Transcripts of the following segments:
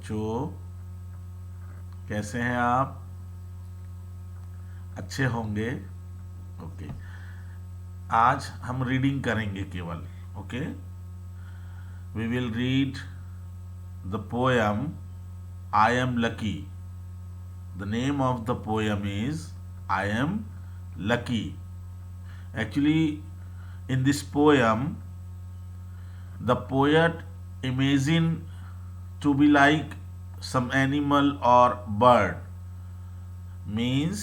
बच्चों, कैसे हैं आप? अच्छे होंगे। ओके। आज हम रीडिंग करेंगे केवल। Okay. We will read the poem I am lucky. The name of the poem is I am lucky. Actually, in this poem, the poet imagined to be like some animal or bird. Means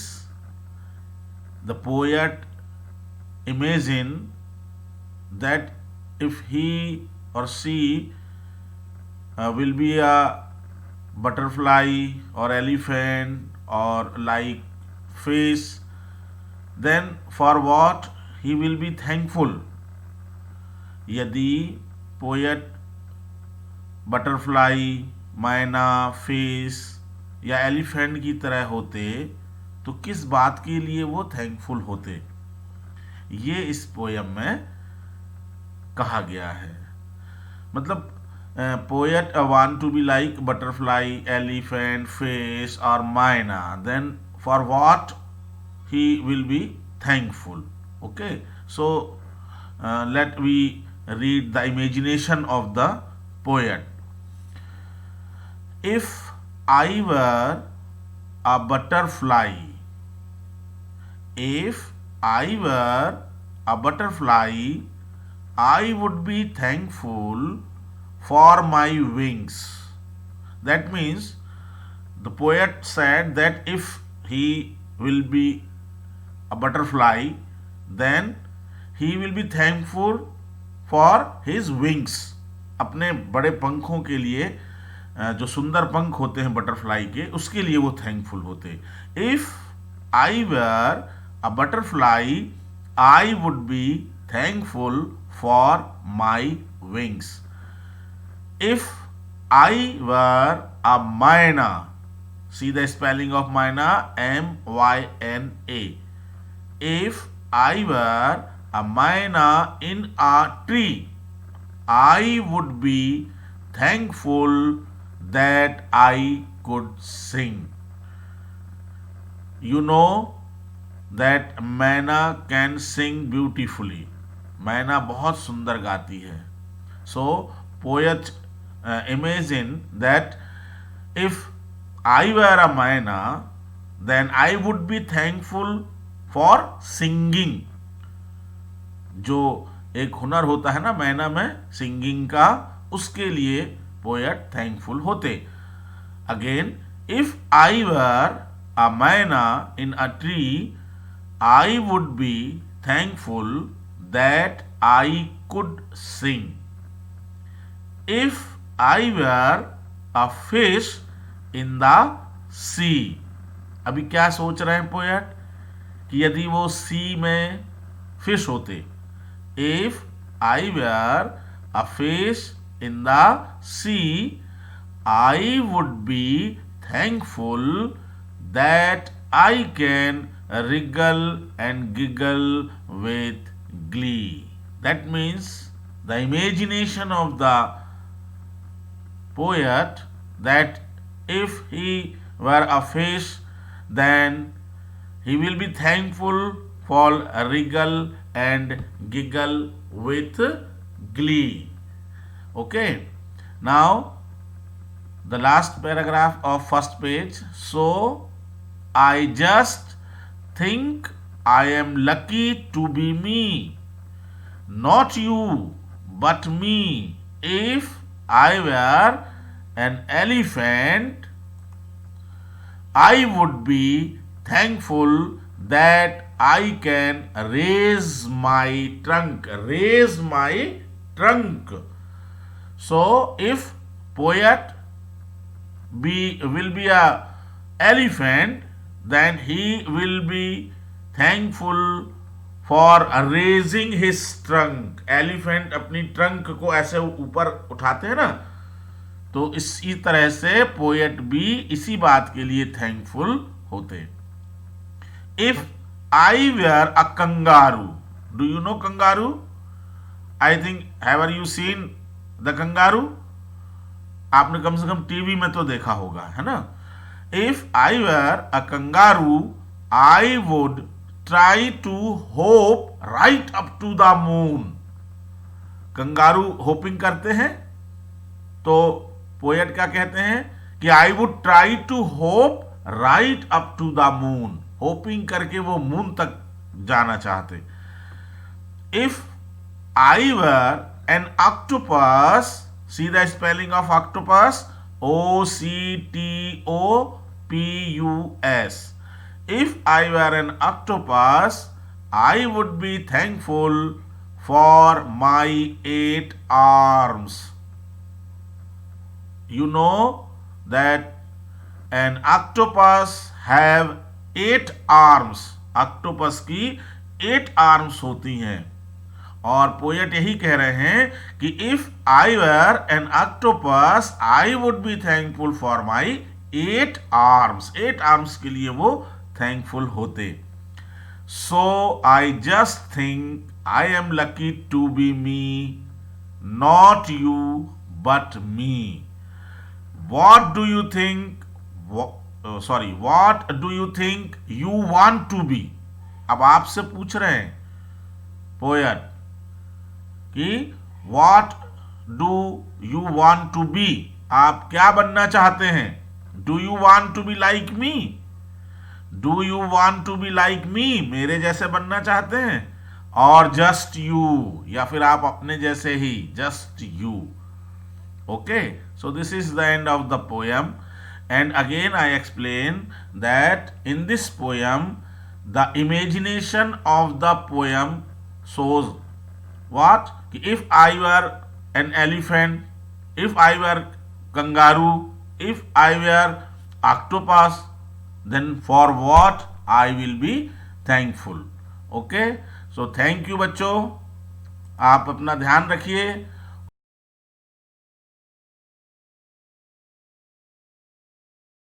the poet imagined that if he or she will be a butterfly or elephant or like fish, then for what he will be thankful. यदि poet butterfly, मैना, fish या elephant की तरह होते तो किस बात के लिए वो थैंकफुल होते, ये इस पोयम में कहा गया है. मतलब poet want to be like butterfly, elephant, fish और myna, then for what he will be thankful. Okay, so let we read the imagination of the poet. If I were a butterfly, if I were a butterfly, I would be thankful for my wings. That means the poet said that if he will be a butterfly, then he will be thankful for his wings. अपने बड़े पंखों के लिए, जो सुंदर पंख होते हैं बटरफ्लाई के, उसके लिए वो थैंकफुल होते. If I were a butterfly, I would be thankful for my wings. If I were a myna, see the spelling of myna, M-Y-N-A. If I were a myna in a tree, I would be thankful that I could sing. You know that मैना can sing beautifully. मैना बहुत सुंदर गाती है. So poet imagine that if I were a myna, then I would be thankful for singing. जो एक हुनर होता है ना मैना में, सिंगिंग का, उसके लिए पोएट थैंकफुल होते. Again, if I were a myna in a tree, I would be thankful that I could sing. If I were a fish in the sea. अभी क्या सोच रहे हैं पोएट कि यदि वो सी में फिश होते. If I were a fish in the sea, I would be thankful that I can wriggle and giggle with glee. That means the imagination of the poet that if he were a fish, then he will be thankful for wriggle and giggle with glee. Okay, now the last paragraph of first page. So I just think I am lucky to be me, not you but me. If I were an elephant, I would be thankful that I can raise my trunk. Raise my trunk. So if poet will be a elephant, then he will be thankful for raising his trunk. Elephant अपनी trunk को ऐसे ऊपर उठाते हैं ना, तो इसी तरह से पोएट भी इसी बात के लिए थैंकफुल होते. If I were a kangaroo, do you know kangaroo? I think, have you seen the kangaroo? आपने कम से कम टीवी में तो देखा होगा, है ना। If I were a kangaroo I would try to hop right up to the moon. Kangaroo hopping करते हैं, तो पोएट क्या कहते हैं कि I would try to hop right up to the moon. Hopping करके वो मून तक जाना चाहते। If I were an octopus, see the spelling of octopus, OCTOPUS। If I were an octopus, I would be thankful for my 8 arms. You know that an octopus have 8 arms. octopus की 8 arms होती हैं। और poet यही कह रहे हैं कि if I were an octopus I would be thankful for my 8 arms. 8 arms के लिए वो थैंकफुल होते। So I just think I am lucky to be me, not you but me. What do you think, what do you think you want to be. अब आपसे पूछ रहे हैं poet कि what do you want to be, आप क्या बनना चाहते हैं। Do you want to be like me, do you want to be like me, मेरे जैसे बनना चाहते हैं, और जस्ट यू, या फिर आप अपने जैसे ही, just you. Okay, so this is the end of the poem. And again I explain that in this poem the imagination of the poem shows what? If I were an elephant, if I were kangaroo, if I were octopus, then for what I will be thankful. Okay, so thank you बच्चों, आप अपना ध्यान रखिए